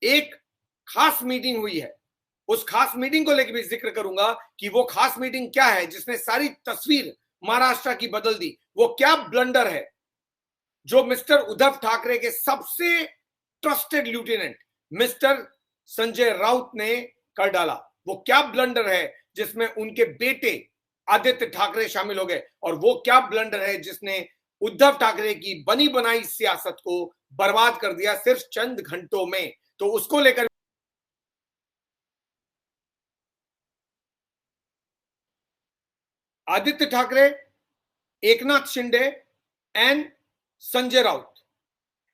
एक खास मीटिंग हुई है, उस खास मीटिंग को लेकर भी जिक्र करूंगा कि वो खास मीटिंग क्या है जिसने सारी तस्वीर महाराष्ट्र की बदल दी। वो क्या ब्लंडर है जो मिस्टर उद्धव ठाकरे के सबसे trusted lieutenant mister Sanjay Raut ने कर डाला। वो क्या ब्लंडर है जिसमें उनके बेटे आदित्य ठाकरे शामिल हो गए, और वो क्या ब्लंडर है जिसने उद्धव ठाकरे की बनी बनाई सियासत को बर्बाद कर दिया सिर्फ चंद घंटों में। तो उसको लेकर Aditya Thackeray, Eknath Shinde and Sanjay Raut.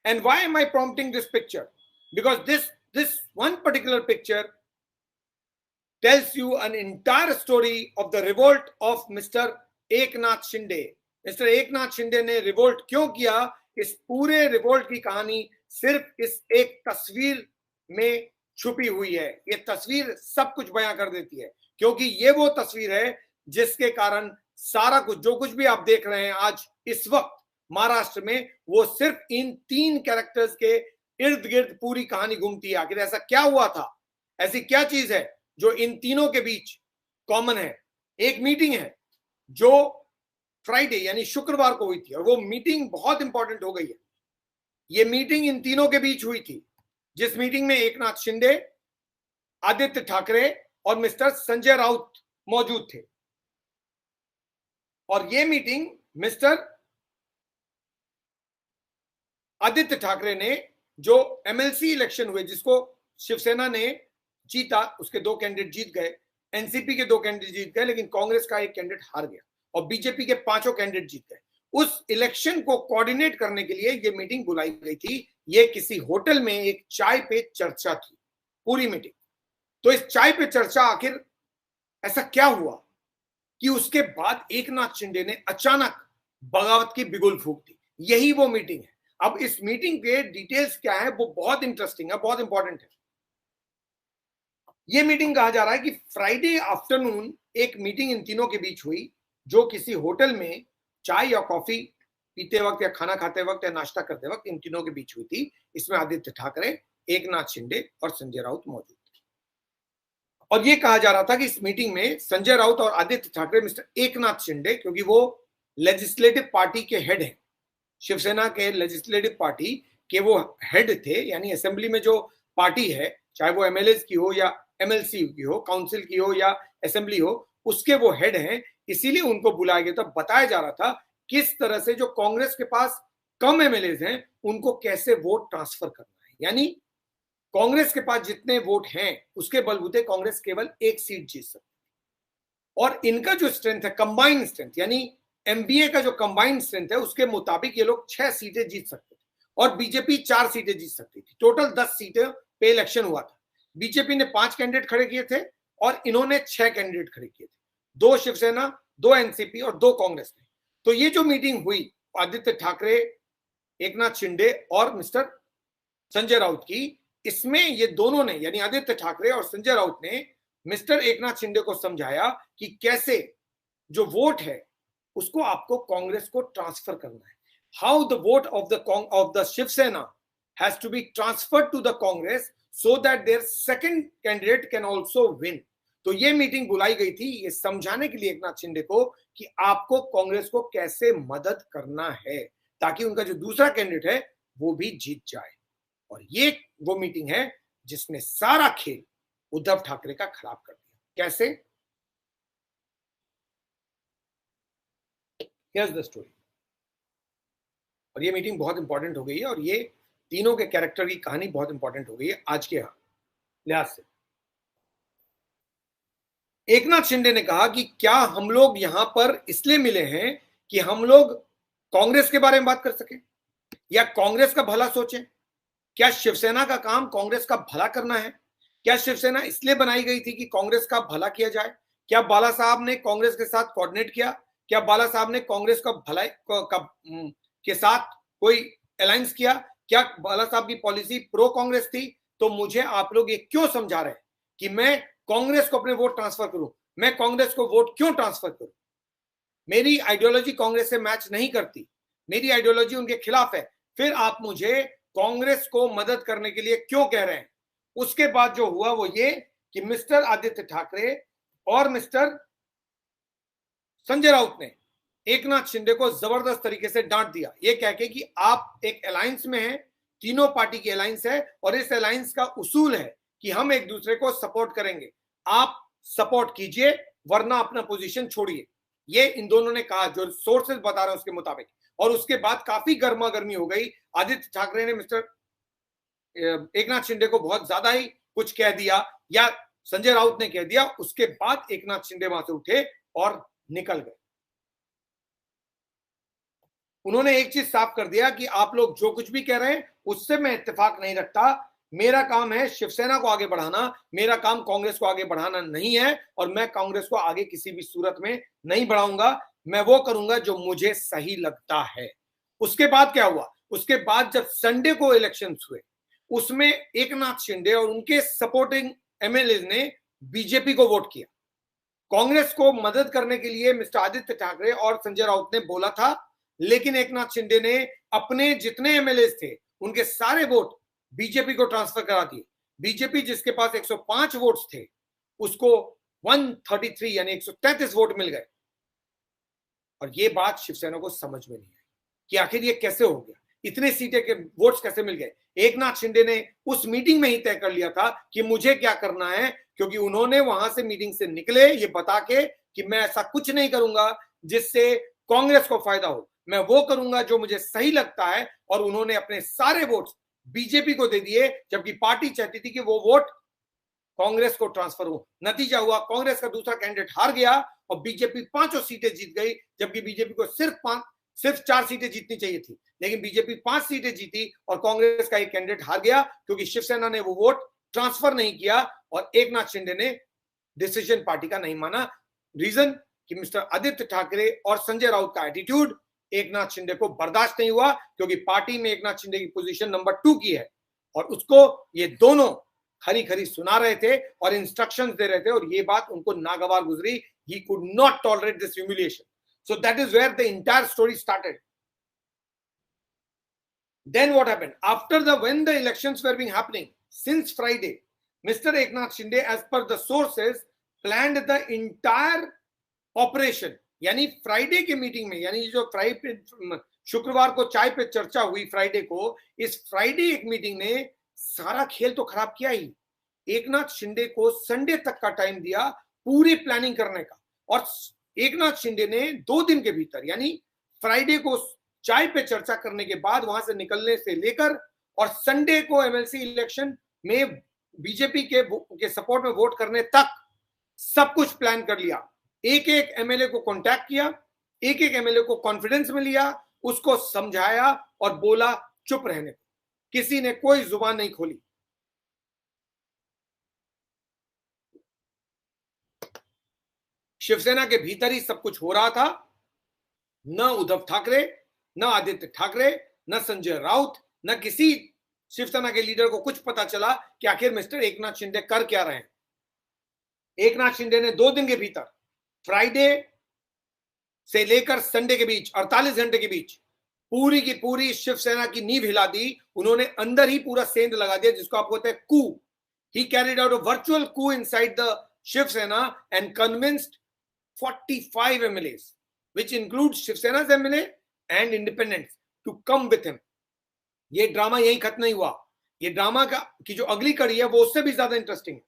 And why am I prompting this picture? Because this one particular picture tells you an entire story of the revolt of Mr. Eknath Shinde. Mr. Eknath Shinde ने रिवोल्ट क्यों किया, इस पूरे revolt की कहानी सिर्फ इस एक तस्वीर में छुपी हुई है। ये तस्वीर सब कुछ बयां कर देती है, क्योंकि ये वो तस्वीर है जिसके कारण सारा कुछ जो कुछ भी आप देख रहे हैं आज इस वक्त महाराष्ट्र में, वो सिर्फ इन तीन कैरेक्टर्स के इर्द गिर्द पूरी कहानी घूमती है। आखिर ऐसा क्या हुआ था, ऐसी क्या चीज है जो इन तीनों के बीच कॉमन है। एक मीटिंग है जो फ्राइडे यानी शुक्रवार को हुई थी, और वो मीटिंग बहुत इंपॉर्टेंट हो गई है। ये मीटिंग इन तीनों के बीच हुई थी, जिस मीटिंग में एकनाथ शिंदे, आदित्य ठाकरे और मिस्टर संजय राउत मौजूद थे। और ये मीटिंग मिस्टर आदित्य ठाकरे ने, जो एमएलसी इलेक्शन हुए जिसको शिवसेना ने जीता, उसके 2 कैंडिडेट जीत गए, एनसीपी के 2 कैंडिडेट जीत गए, लेकिन कांग्रेस का 1 कैंडिडेट हार गया और बीजेपी के 5 कैंडिडेट जीत गए। उस इलेक्शन को कोऑर्डिनेट करने के लिए ये मीटिंग बुलाई गई थी। ये किसी होटल में एक चाय पे चर्चा थी, पूरी मीटिंग। तो इस चाय पे चर्चा, आखिर ऐसा क्या हुआ कि उसके बाद एकनाथ शिंदे ने अचानक बगावत की बिगुल फूंक दी। यही वो मीटिंग है। अब इस मीटिंग के डिटेल्स क्या है वो बहुत इंटरेस्टिंग है, बहुत इंपॉर्टेंट है। ये मीटिंग कहा जा रहा है कि फ्राइडे आफ्टरनून एक मीटिंग इन तीनों के बीच हुई, जो किसी होटल में चाय या कॉफी पीते वक्त या खाना खाते वक्त या नाश्ता करते वक्त इन तीनों के बीच हुई थी। इसमें आदित्य ठाकरे, एकनाथ शिंदे और संजय राउत मौजूद थे। और ये कहा जा रहा था कि इस मीटिंग में संजय राउत और आदित्य ठाकरे, मिस्टर एकनाथ शिंदे, क्योंकि वो लेजिस्लेटिव पार्टी के हेड हैं, शिवसेना के लेजिस्लेटिव पार्टी के वो हेड थे, यानी असेंबली में जो पार्टी है, चाहे वो एमएलए की हो या एमएलसी की हो, काउंसिल की हो या असेंबली हो, उसके वो हेड हैं। इसीलिए उनको बुलाया गया था। बताया जा रहा था किस तरह से जो कांग्रेस के पास कम एमएलए हैं उनको कैसे वोट ट्रांसफर करना है। यानी कांग्रेस के पास जितने वोट हैं उसके बलबूते कांग्रेस केवल 1 सीट जीत सकती है, और इनका जो स्ट्रेंथ है, कंबाइंड स्ट्रेंथ, यानी एमबीए का जो कंबाइंड स्ट्रेंथ है, उसके मुताबिक ये लोग 6 सीटें जीत सकते थे और बीजेपी 4 सीटें जीत सकती थी। टोटल 10 सीटें पे इलेक्शन हुआ था। बीजेपी ने 5 कैंडिडेट खड़े किए थे और इन्होंने 6 कैंडिडेट खड़े किए थे, 2 शिवसेना, 2 एनसीपी और 2 कांग्रेस ने। तो ये जो मीटिंग हुई आदित्य ठाकरे, एकनाथ शिंदे और मिस्टर संजय राउत की, इसमें ये दोनों ने, यानी आदित्य ठाकरे और संजय राउत ने मिस्टर एकनाथ शिंदे को समझाया कि कैसे जो वोट है उसको आपको कांग्रेस को ट्रांसफर करना है। How the vote of the Shiv Sena has to be transferred to the Congress so that there second candidate can also win. तो ये मीटिंग बुलाई गई थी ये समझाने के लिए एकनाथ शिंदे को कि आपको कांग्रेस को कैसे मदद करना है ताकि उनका जो दूसरा कैंडिडेट है वो भी जीत जाए। और ये वो मीटिंग है जिसने सारा खेल उद्धव ठाकरे का खराब कर दिया। कैसे? Here's the story। और ये मीटिंग बहुत इंपॉर्टेंट हो गई है और ये तीनों के कैरेक्टर की कहानी बहुत इंपॉर्टेंट हो गई है आज के लिहाज से। एकनाथ शिंदे ने कहा कि क्या हम लोग यहां पर इसलिए मिले हैं कि हम लोग कांग्रेस के बारे में बात कर सकें या कांग्रेस का भला सोचें? क्या शिवसेना का काम कांग्रेस का भला करना है? क्या शिवसेना इसलिए बनाई गई थी कि कांग्रेस का भला किया जाए? क्या बाला साहब ने कांग्रेस के साथ कोऑर्डिनेट किया? क्या बाला साहब ने कांग्रेस का भलाई के साथ कोई अलायंस किया? क्या बाला साहब की पॉलिसी प्रो कांग्रेस थी? तो मुझे आप लोग ये क्यों समझा रहे हैं कि मैं कांग्रेस को अपने वोट ट्रांसफर करूं? मैं कांग्रेस को वोट क्यों ट्रांसफर करूं? मेरी आइडियोलॉजी कांग्रेस से मैच नहीं करती, मेरी आइडियोलॉजी उनके खिलाफ है। फिर आप मुझे कांग्रेस को मदद करने के लिए क्यों कह रहे हैं? उसके बाद जो हुआ वो ये कि मिस्टर आदित्य ठाकरे और मिस्टर संजय राउत ने एकनाथ शिंदे को जबरदस्त तरीके से डांट दिया, ये कह के कि आप एक अलायंस में हैं, तीनों पार्टी की अलायंस है और इस अलायंस का उसूल है कि हम एक दूसरे को सपोर्ट करेंगे, आप सपोर्ट कीजिए वरना अपना पोजीशन छोड़िए। ये इन दोनों ने कहा, जो सोर्सेज बता रहे हैं उसके मुताबिक। और उसके बाद काफी गर्मा गर्मी हो गई। आदित्य ठाकरे ने मिस्टर एकनाथ शिंदे को बहुत ज्यादा ही कुछ कह दिया या संजय राउत ने कह दिया। उसके बाद एकनाथ शिंदे वहां से उठे और निकल गए। उन्होंने एक चीज साफ कर दिया कि आप लोग जो कुछ भी कह रहे हैं उससे मैं इत्तेफाक नहीं रखता, मेरा काम है शिवसेना को आगे बढ़ाना, मेरा काम कांग्रेस को आगे बढ़ाना नहीं है और मैं कांग्रेस को आगे किसी भी सूरत में नहीं बढ़ाऊंगा, मैं वो करूंगा जो मुझे सही लगता है। उसके बाद क्या हुआ? उसके बाद जब संडे को इलेक्शन हुए उसमें एकनाथ शिंदे और उनके सपोर्टिंग एमएलए ने बीजेपी को वोट किया। कांग्रेस को मदद करने के लिए मिस्टर आदित्य ठाकरे और संजय राउत ने बोला था, लेकिन एकनाथ शिंदे ने अपने जितने एमएलए थे उनके सारे वोट बीजेपी को ट्रांसफर करा दिए। बीजेपी जिसके पास 105 वोट्स थे उसको 133 यानी 133 वोट मिल गए। और ये बात शिवसेना को समझ में नहीं आई कि आखिर ये कैसे हो गया, इतने सीटें के वोट्स कैसे मिल गए। एकनाथ शिंदे ने उस मीटिंग में ही तय कर लिया था कि मुझे क्या करना है, क्योंकि उन्होंने वहां से मीटिंग से निकले ये बता के कि मैं ऐसा कुछ नहीं करूंगा जिससे कांग्रेस को फायदा हो, मैं वो करूंगा जो मुझे सही लगता है। और उन्होंने अपने सारे वोट्स बीजेपी को दे दिए, जबकि पार्टी चाहती थी कि वो वोट कांग्रेस को ट्रांसफर हो। नतीजा हुआ कांग्रेस का दूसरा कैंडिडेट हार गया और बीजेपी 5 सीटें जीत गई, जबकि बीजेपी को सिर्फ 4 सीटें जीतनी चाहिए थी, लेकिन बीजेपी 5 सीटें जीती और कांग्रेस का एक कैंडिडेट हार गया क्योंकि शिवसेना ने वो वोट ट्रांसफर नहीं किया और एकनाथ शिंदे ने डिसीजन पार्टी का नहीं माना। रीजन कि मिस्टर आदित्य ठाकरे और संजय राउत का एटीट्यूड एकनाथ शिंदे को बर्दाश्त नहीं हुआ, क्योंकि पार्टी में एकनाथ शिंदे की पोजीशन नंबर 2 की है और उसको ये दोनों खरी खरी सुना रहे थे और इंस्ट्रक्शंस दे रहे थे और ये बात उनको नागवार गुजरी। He could not tolerate this humiliation. So that is where the entire story started. Then what happened? When the elections were being happening since Friday, Mr. Eknath Shinde, as per the sources, planned the entire operation. यानी Friday के meeting में, यानी जो शुक्रवार को चाय पे चर्चा हुई फ्राइडे को, इस फ्राइडे एक मीटिंग ने सारा खेल तो खराब किया ही। एकनाथ शिंदे को संडे तक का टाइम दिया पूरी प्लानिंग करने का और एकनाथ शिंदे ने 2 दिन के भीतर यानी फ्राइडे को चाय पे चर्चा करने के बाद वहां से निकलने से लेकर और संडे को एमएलसी इलेक्शन में बीजेपी के सपोर्ट में वोट करने तक सब कुछ प्लान कर लिया। एक एक एमएलए को कांटेक्ट किया, एक एक एमएलए को कॉन्फिडेंस में लिया, उसको समझाया और बोला चुप रहने को। किसी ने कोई जुबान नहीं खोली। शिवसेना के भीतर ही सब कुछ हो रहा था। न उद्धव ठाकरे, न आदित्य ठाकरे, न संजय राउत, न किसी शिवसेना के लीडर को कुछ पता चला कि आखिर मिस्टर एकनाथ शिंदे कर क्या रहे हैं। एकनाथ शिंदे ने 2 दिन के भीतर फ्राइडे से लेकर संडे के बीच 48 घंटे के बीच पूरी की पूरी शिवसेना की नींव हिला दी। उन्होंने अंदर ही पूरा सेंध लगा दिया, जिसको आप बोलते हैं coup. He carried out a virtual coup inside the Shiv Sena and convinced 45 MLAs, which includes Shivsena's MLA and independents, to come with him. ये ड्रामा यही खत्म नहीं हुआ। ये ड्रामा की जो अगली कड़ी है वो उससे भी ज्यादा इंटरेस्टिंग है।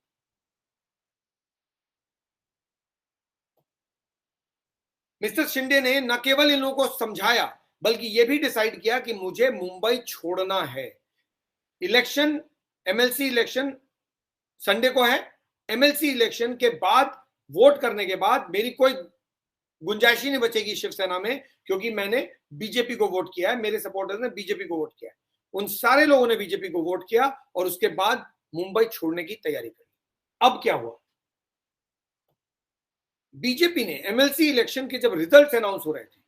मिस्टर शिंदे ने न केवल इन लोगों को समझाया बल्कि ये भी डिसाइड किया कि मुझे मुंबई छोड़ना है। इलेक्शन, एमएलसी इलेक्शन संडे को है। एमएलसी इलेक्शन के बाद, वोट करने के बाद मेरी कोई गुंजाइश ही नहीं बचेगी शिवसेना में, क्योंकि मैंने बीजेपी को वोट किया है, मेरे सपोर्टर्स ने बीजेपी को वोट किया है। उन सारे लोगों ने बीजेपी को वोट किया और उसके बाद मुंबई छोड़ने की तैयारी करी। अब क्या हुआ? बीजेपी ने एमएलसी इलेक्शन के जब रिजल्ट्स अनाउंस हो रहे थे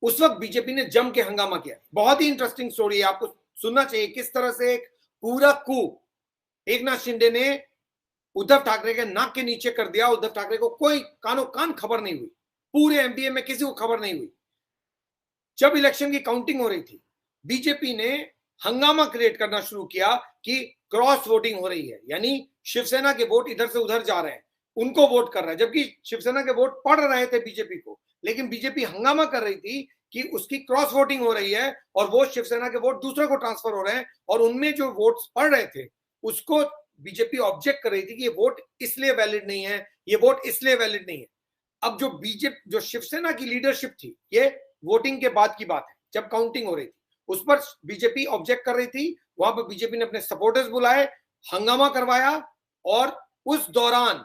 उस वक्त बीजेपी ने जम के हंगामा किया। बहुत ही इंटरेस्टिंग स्टोरी है, आपको सुनना चाहिए किस तरह से एक पूरा कू एकनाथ शिंदे ने उद्धव ठाकरे के नाक के नीचे कर दिया। उद्धव ठाकरे को कोई कानो कान खबर नहीं हुई, पूरे एमपीए में किसी को खबर नहीं हुई। जब इलेक्शन की काउंटिंग हो रही थी बीजेपी ने हंगामा क्रिएट करना शुरू किया कि क्रॉस वोटिंग हो रही है, यानी शिवसेना के वोट इधर से उधर जा रहे हैं, उनको वोट कर रहा है, जबकि शिवसेना के वोट पड़ रहे थे बीजेपी को, लेकिन बीजेपी हंगामा कर रही थी कि उसकी क्रॉस वोटिंग हो रही है और वो शिवसेना के वोट दूसरे को ट्रांसफर हो रहे हैं, और उनमें जो वोट्स पड़ रहे थे उसको बीजेपी ऑब्जेक्ट कर रही थी कि ये वोट इसलिए वैलिड नहीं है, ये वोट इसलिए वैलिड नहीं है। अब जो बीजेपी, जो शिवसेना की लीडरशिप थी, ये वोटिंग के बाद की बात है, जब काउंटिंग हो रही थी, उस पर बीजेपी ऑब्जेक्ट कर रही थी। वहां पर बीजेपी ने अपने सपोर्टर्स बुलाए, हंगामा करवाया, और उस दौरान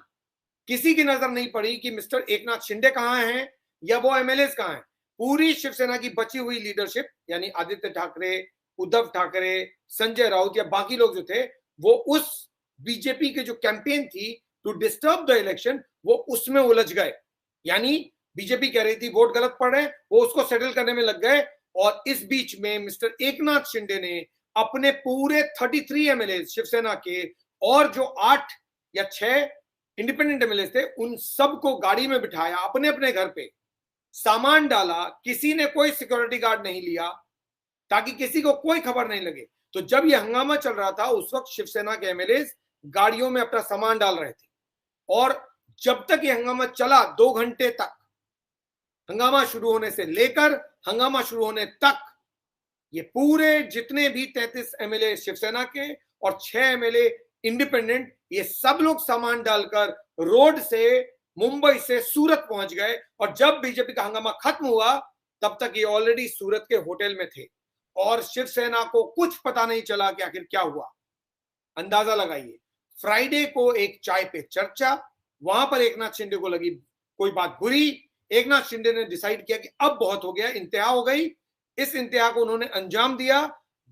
किसी की नजर नहीं पड़ी कि मिस्टर एकनाथ शिंदे कहां हैं या वो एमएलए कहां हैं। पूरी शिवसेना की बची हुई लीडरशिप, यानी आदित्य ठाकरे, उद्धव ठाकरे, संजय राउत या बाकी लोग जो थे, वो उस बीजेपी के जो कैंपेन थी टू डिस्टर्ब द इलेक्शन, वो उसमें उलझ गए। यानी बीजेपी कह रही थी वोट गलत पड़ रहे हैं, वो उसको सेटल करने में लग गए, और इस बीच में मिस्टर एकनाथ शिंदे ने अपने पूरे 33 एमएलए शिवसेना के, और जो 8 या 6 इंडिपेंडेंट एमएलए थे, उन सबको गाड़ी में बिठाया, अपने अपने घर पे सामान डाला, किसी ने कोई सिक्योरिटी गार्ड नहीं लिया ताकि किसी को कोई खबर नहीं लगे। तो जब यह हंगामा चल रहा था, उस वक्त शिवसेना के एमएलए गाड़ियों में अपना सामान डाल रहे थे, और जब तक यह हंगामा चला, 2 घंटे तक, हंगामा शुरू होने से लेकर हंगामा शुरू होने तक, ये पूरे जितने भी 33 एमएलए शिवसेना के और 6 एमएलए इंडिपेंडेंट, ये सब लोग सामान डालकर रोड से मुंबई से सूरत पहुंच गए, और जब बीजेपी का हंगामा खत्म हुआ, तब तक ये ऑलरेडी सूरत के होटल में थे, और शिवसेना को कुछ पता नहीं चला कि आखिर क्या हुआ। अंदाजा लगाइए, फ्राइडे को एक चाय पे चर्चा, वहां पर एकनाथ शिंदे को लगी कोई बात बुरी, एकनाथ शिंदे ने डिसाइड किया कि अब बहुत हो गया, इंतहा हो गई। इस इंतहा को उन्होंने अंजाम दिया,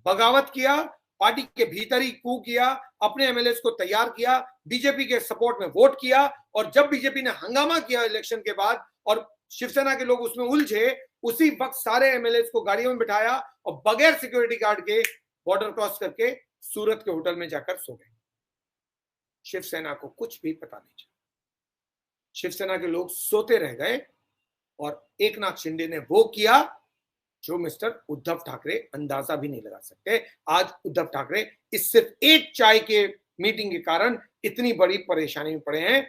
बगावत किया, पार्टी के भीतर ही कू किया, अपने एमएलए को तैयार किया, बीजेपी के सपोर्ट में वोट किया, और जब बीजेपी ने हंगामा किया इलेक्शन के बाद और शिवसेना के लोग उसमें उलझे, उसी वक्त सारे एमएलए को गाड़ियों में बिठाया और बगैर सिक्योरिटी गार्ड के बॉर्डर क्रॉस करके सूरत के होटल में जाकर सो गए। शिवसेना को कुछ भी पता नहीं चला, शिवसेना के लोग सोते रह गए, और एकनाथ शिंदे ने वो किया जो मिस्टर उद्धव ठाकरे अंदाजा भी नहीं लगा सकते। आज उद्धव ठाकरे इस सिर्फ एक चाय के मीटिंग के कारण इतनी बड़ी परेशानी में पड़े हैं।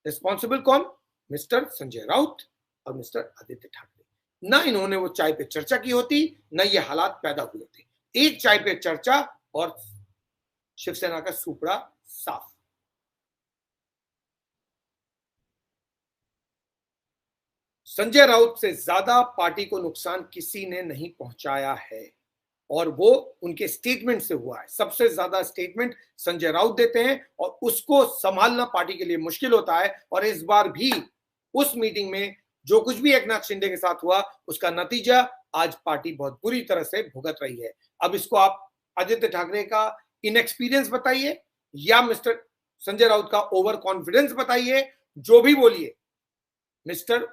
रिस्पॉन्सिबल कौन? मिस्टर संजय राउत और मिस्टर आदित्य ठाकरे। ना इन्होंने वो चाय पे चर्चा की होती, ना ये हालात पैदा हुए थे। एक चाय पे चर्चा और शिवसेना का सुपड़ा साफ। संजय राउत से ज्यादा पार्टी को नुकसान किसी ने नहीं पहुंचाया है, और वो उनके स्टेटमेंट से हुआ है। सबसे ज्यादा स्टेटमेंट संजय राउत देते हैं, और उसको संभालना पार्टी के लिए मुश्किल होता है। और इस बार भी उस मीटिंग में जो कुछ भी एकनाथ शिंदे के साथ हुआ, उसका नतीजा आज पार्टी बहुत बुरी तरह से भुगत रही है। अब इसको आप आदित्य ठाकरे का इनएक्सपीरियंस बताइए या मिस्टर संजय राउत का ओवर कॉन्फिडेंस बताइए, जो भी बोलिए, मिस्टर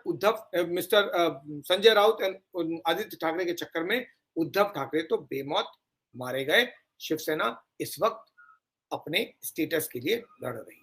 संजय राउत एंड आदित्य ठाकरे के चक्कर में उद्धव ठाकरे तो बेमौत मारे गए। शिवसेना इस वक्त अपने स्टेटस के लिए लड़ रही है।